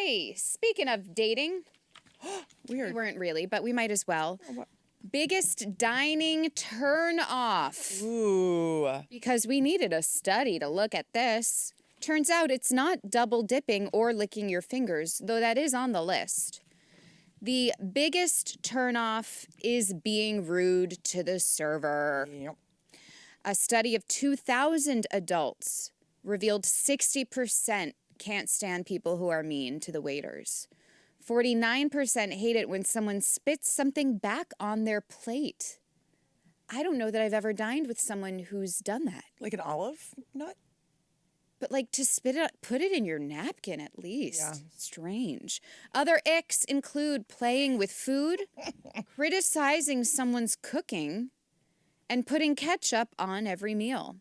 Hey, speaking of dating, we Weird. weren't really, but we might as well. Biggest dining turn off. Ooh. Because we needed a study to look at this. Turns out it's not double dipping or licking your fingers, though that is on the list. The biggest turnoff is being rude to the server. Yep. A study of 2,000 adults revealed 60% can't stand people who are mean to the waiters. 49% hate it when someone spits something back on their plate. I don't know that I've ever dined with someone who's done that. Like an olive nut? But like to spit it, put it in your napkin at least. Yeah. Strange. Other icks include playing with food, criticizing someone's cooking, and putting ketchup on every meal.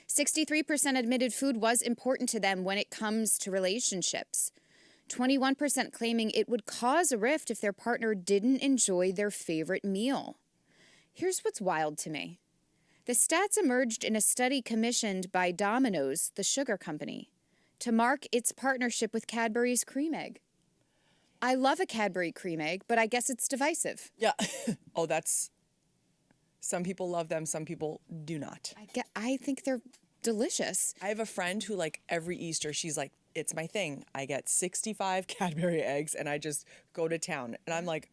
63% admitted food was important to them when it comes to relationships. 21% claiming it would cause a rift if their partner didn't enjoy their favorite meal. Here's what's wild to me. The stats emerged in a study commissioned by Domino's, the sugar company, to mark its partnership with Cadbury's cream egg. I love a Cadbury cream egg, but I guess it's divisive. Yeah. Oh, that's... Some people love them, some people do not. I think they're delicious. I have a friend who, like, every Easter, she's like, it's my thing. I get 65 Cadbury eggs, and I just go to town. And I'm like,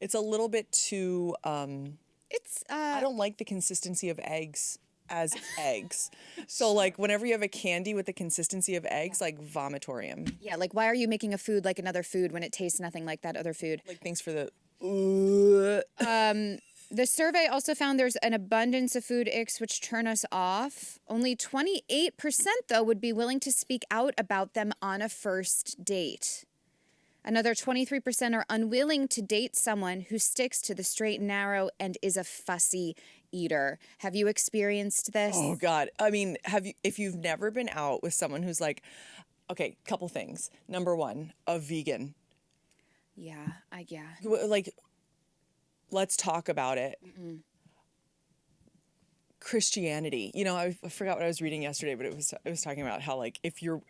it's a little bit too... I don't like the consistency of eggs as eggs. So, like, whenever you have a candy with the consistency of eggs, like, vomitorium. Yeah, like why are you making a food like another food when it tastes nothing like that other food? Like, thanks for the... The survey also found there's an abundance of food icks which turn us off. Only 28%, though, would be willing to speak out about them on a first date. Another 23% are unwilling to date someone who sticks to the straight and narrow and is a fussy eater. Have you experienced this? Oh, God. I mean, if you've never been out with someone who's like, okay, couple things. Number one, a vegan. Yeah. Like, let's talk about it. Mm-mm. Christianity. You know, I forgot what I was reading yesterday, but it was talking about how, like,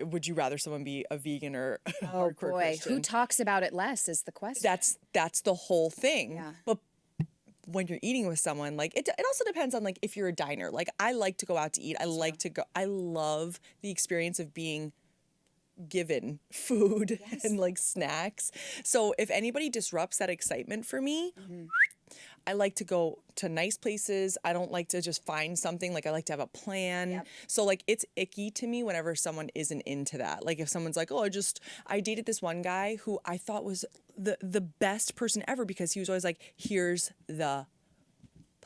would you rather someone be a vegan or a hardcore Christian? Who talks about it less is the question. That's the whole thing. Yeah. But when you're eating with someone, like, it also depends on, like, if you're a diner. Like, I like to go out to eat. I love the experience of being given food and, like, snacks. So if anybody disrupts that excitement for me, I like to go to nice places. I don't like to just find something. Like, I like to have a plan. Yep. So, like, it's icky to me whenever someone isn't into that. Like, if someone's like, oh, I dated this one guy who I thought was the best person ever because he was always like, here's the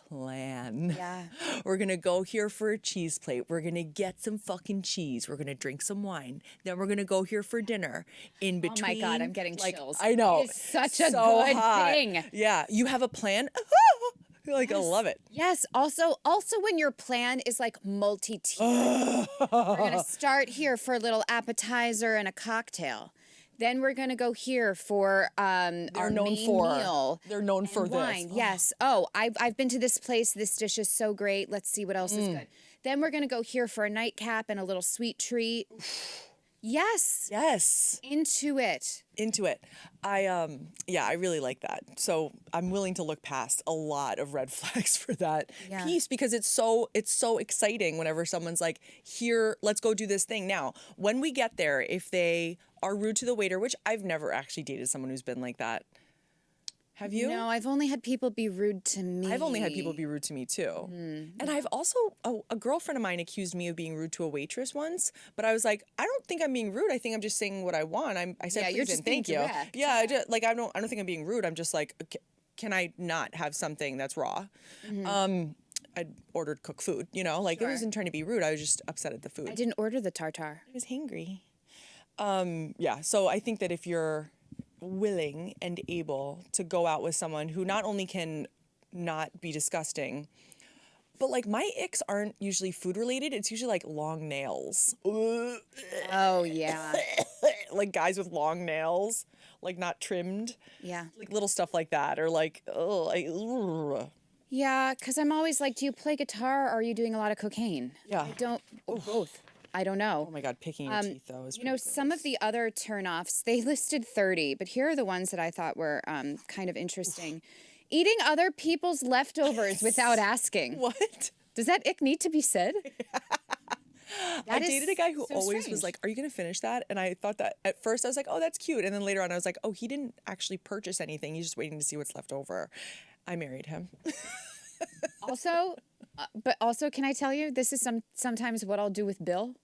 plan. Yeah. We're going to go here for a cheese plate. We're going to get some fucking cheese. We're going to drink some wine. Then we're going to go here for dinner. In between. Oh my God, I'm getting chills. I know. It's such a good hot. thing. Yeah. You have a plan. Like, yes. I love it. Yes. Also when your plan is like multi-tiered. We're going to start here for a little appetizer and a cocktail. Then we're going to go here for our main meal. They're known for wine. this. Yes. Oh, I've been to this place. This dish is so great. Let's see what else is good. Then we're going to go here for a nightcap and a little sweet treat. Yes. Yes. Into it. I really like that. So I'm willing to look past a lot of red flags for that piece because it's so exciting whenever someone's like, here, let's go do this thing. Now, when we get there, if they are rude to the waiter, which I've never actually dated someone who's been like that. Have you? No, I've only had people be rude to me. I've only had people be rude to me too. And I've also, a girlfriend of mine accused me of being rude to a waitress once, but I was like, I don't think I'm being rude. I think I'm just saying what I want. I said, you're please just and thank you. direct. Yeah, I don't think I'm being rude. I'm just like, okay, can I not have something that's raw? I ordered cooked food, you know, like it wasn't trying to be rude. I was just upset at the food. I didn't order the tartare. I was hangry. So I think that if you're willing and able to go out with someone who not only can not be disgusting, but like my icks aren't usually food related. It's usually like long nails. Oh yeah. Like guys with long nails, like not trimmed. Yeah. Like little stuff like that, or like Yeah, because I'm always like, do you play guitar or are you doing a lot of cocaine? Yeah. I don't. Both. I don't know. Oh my God, picking your teeth though is You know, some of the other turnoffs, they listed 30, but here are the ones that I thought were kind of interesting. Eating other people's leftovers without asking. What? Does that ick need to be said? I dated a guy who so always strange. was like, "Are you gonna finish that?" And I thought that at first I was like, "Oh, that's cute," and then later on I was like, "Oh, he didn't actually purchase anything. He's just waiting to see what's left over." I married him. Also, but also, can I tell you, this is sometimes what I'll do with Bill,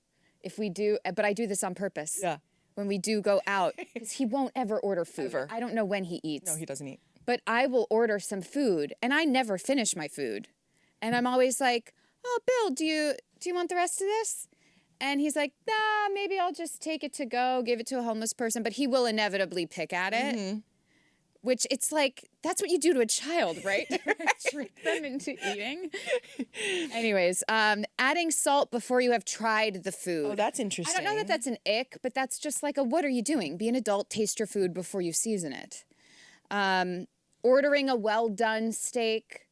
if we do, but I do this on purpose. Yeah. When we do go out, because he won't ever order food. Ever. I don't know when he eats. No, he doesn't eat. But I will order some food, and I never finish my food, and I'm always like, "Oh, Bill, do you want the rest of this?" And he's like, "Nah, maybe I'll just take it to go, give it to a homeless person." But he will inevitably pick at it. Which it's like, that's what you do to a child, right? Trick them into eating. Anyways, adding salt before you have tried the food. Oh, that's interesting. I don't know that that's an ick, but that's just like a what are you doing? Be an adult, taste your food before you season it. Ordering a well-done steak.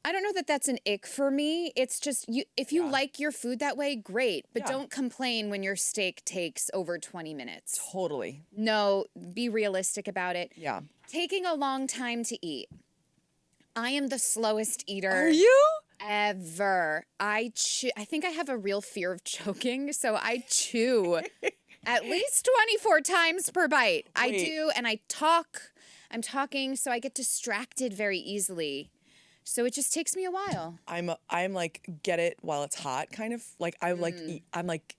I don't know that that's an ick for me. It's just, if you like your food that way, great. But don't complain when your steak takes over 20 minutes. Totally. No, be realistic about it. Yeah. Taking a long time to eat. I am the slowest eater. Are you? Ever. I think I have a real fear of choking, so I chew at least 24 times per bite. I do, and I talk. I'm talking, so I get distracted very easily. So it just takes me a while. I'm like get it while it's hot kind of like I like eat, I'm like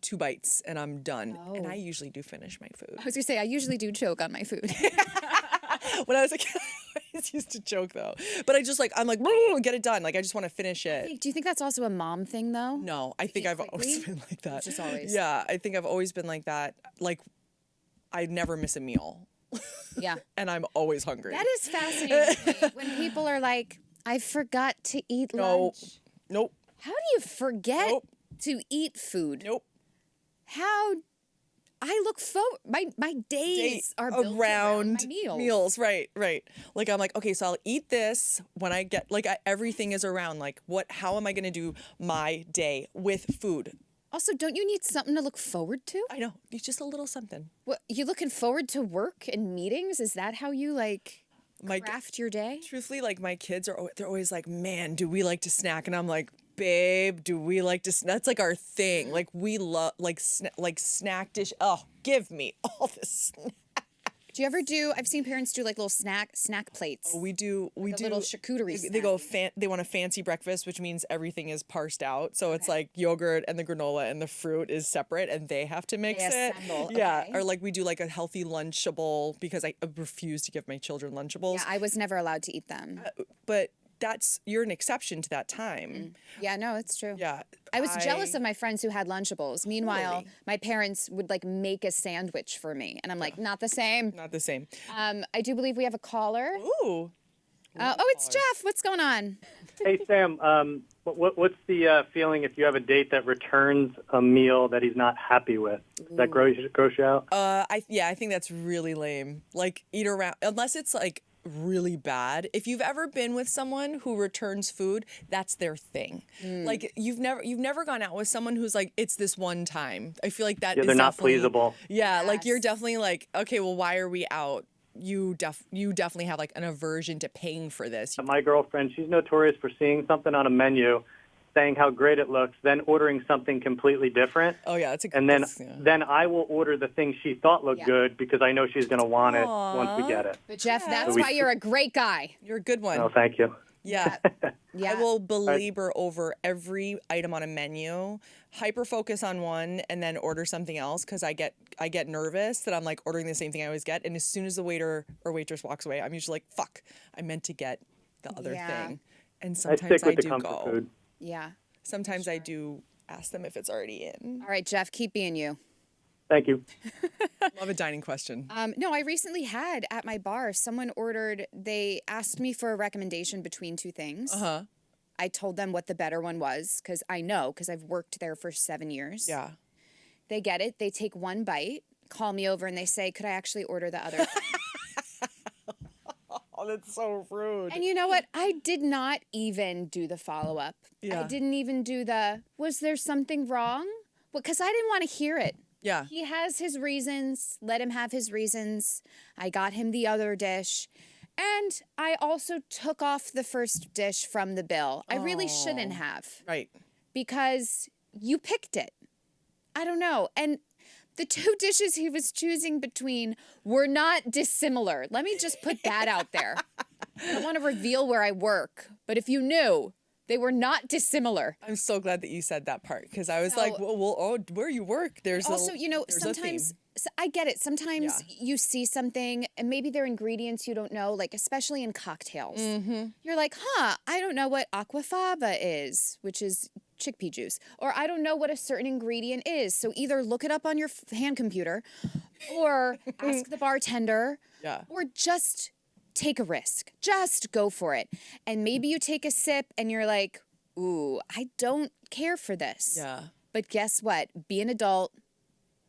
2 bites and I'm done. And I usually do finish my food. I was gonna say I usually do choke on my food. When I was a kid, I always used to choke though. But I'm like get it done. Like I just want to finish it. Do you think that's also a mom thing though? No, I think I've always been like that. Just always. Yeah, I think I've always been like that. Like I never miss a meal. Yeah. And I'm always hungry. That is fascinating to me. When people are like, I forgot to eat lunch. Nope. How do you forget to eat food? Nope. How I look forward. My days are built around my meals. Right. Like I'm like, okay, so I'll eat this when I get like everything is around. Like how am I going to do my day with food? Also, don't you need something to look forward to? I know. It's just a little something. What, you looking forward to work and meetings? Is that how you craft your day? Truthfully, like my kids they're always like, man, do we like to snack? And I'm like, babe, do we like to snack? That's like our thing. Like we love like snack dish. Oh, give me all this snack. Do you ever do? I've seen parents do like little snack plates. Oh, we do. We do little charcuterie. They go. They want a fancy breakfast, which means everything is parsed out. So it's like yogurt and the granola and the fruit is separate, and they have to mix it. Yeah, or like we do like a healthy Lunchable because I refuse to give my children Lunchables. Yeah, I was never allowed to eat them. But you're an exception to that time. Yeah, no, it's true. Yeah. I was jealous of my friends who had Lunchables. Meanwhile, Totally. my parents would like make a sandwich for me. And I'm like, not the same. Not the same. I do believe we have a caller. Ooh. It's Jeff. What's going on? Hey, Sam, what's the feeling if you have a date that returns a meal that he's not happy with? Does that gross you out? I think that's really lame. Like eat around, unless it's like really bad. If you've ever been with someone who returns food, that's their thing. Like you've never gone out with someone who's like, it's this one time. I feel like that is they're not definitely pleasable. Yeah, like you're definitely like, okay, well, why are we out? You definitely have like an aversion to paying for this. My girlfriend, she's notorious for seeing something on a menu, saying how great it looks, then ordering something completely different. Oh yeah, then I will order the thing she thought looked good because I know she's going to want it once we get it. But Jeff, that's why you're a great guy. You're a good one. Oh, thank you. Yeah. Yeah. I will belabor over every item on a menu, hyper focus on one, and then order something else because I get nervous that I'm like ordering the same thing I always get. And as soon as the waiter or waitress walks away, I'm usually like, fuck, I meant to get the other thing. And sometimes I stick with the do comfort go. food. Yeah. Sometimes I do ask them if it's already in. All right, Jeff, keep being you. Thank you. Love a dining question. No, I recently had at my bar, someone ordered, they asked me for a recommendation between two things. Uh-huh. I told them what the better one was because I've worked there for 7 years. Yeah. They get it. They take one bite, call me over, and they say, could I actually order the other thing? Oh, that's so rude. And you know what? I did not even do the follow-up. Yeah. I didn't even do was there something wrong? Because I didn't want to hear it. Yeah. He has his reasons. Let him have his reasons. I got him the other dish. And I also took off the first dish from the bill. I really shouldn't have. Right. Because you picked it. I don't know. And the two dishes he was choosing between were not dissimilar. Let me just put that out there. I don't want to reveal where I work, but if you knew, they were not dissimilar. I'm so glad that you said that part because I was like, well, where you work, there's Also, there's sometimes I get it. Sometimes you see something and maybe they're ingredients you don't know, like especially in cocktails. You're like, I don't know what aquafaba is, which is chickpea juice, or I don't know what a certain ingredient is. So either look it up on your hand computer or ask the bartender or just take a risk. Just go for it. And maybe you take a sip and you're like, ooh, I don't care for this. Yeah. But guess what? Be an adult.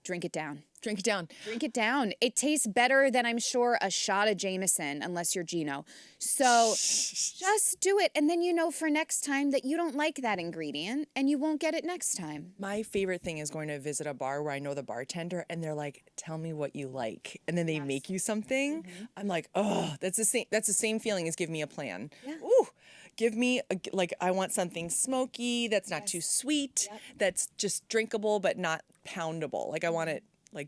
Drink it down. Drink it down. Drink it down. It tastes better than, I'm sure, a shot of Jameson, unless you're Gino. So just do it. And then you know for next time that you don't like that ingredient and you won't get it next time. My favorite thing is going to visit a bar where I know the bartender and they're like, tell me what you like. And then they make you something. I'm like, oh, that's the same feeling as give me a plan. Yeah. Ooh. Give me, I want something smoky that's not too sweet, that's just drinkable but not poundable. Like, I want it, I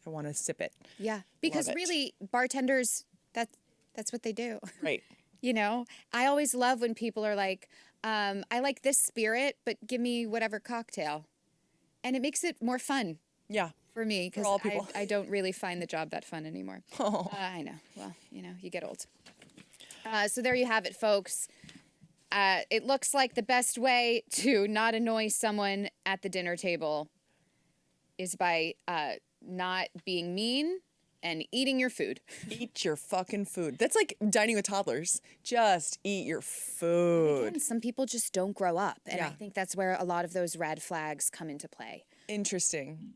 want to sip it. Yeah, because really, bartenders, that's what they do. Right. You know, I always love when people are like, I like this spirit, but give me whatever cocktail. And it makes it more fun. Yeah. For me, because all people. I don't really find the job that fun anymore. Oh. I know. Well, you get old. So there you have it, folks. It looks like the best way to not annoy someone at the dinner table is by not being mean and eating your food. Eat your fucking food. That's like dining with toddlers. Just eat your food. Again, some people just don't grow up. And I think that's where a lot of those red flags come into play. Interesting.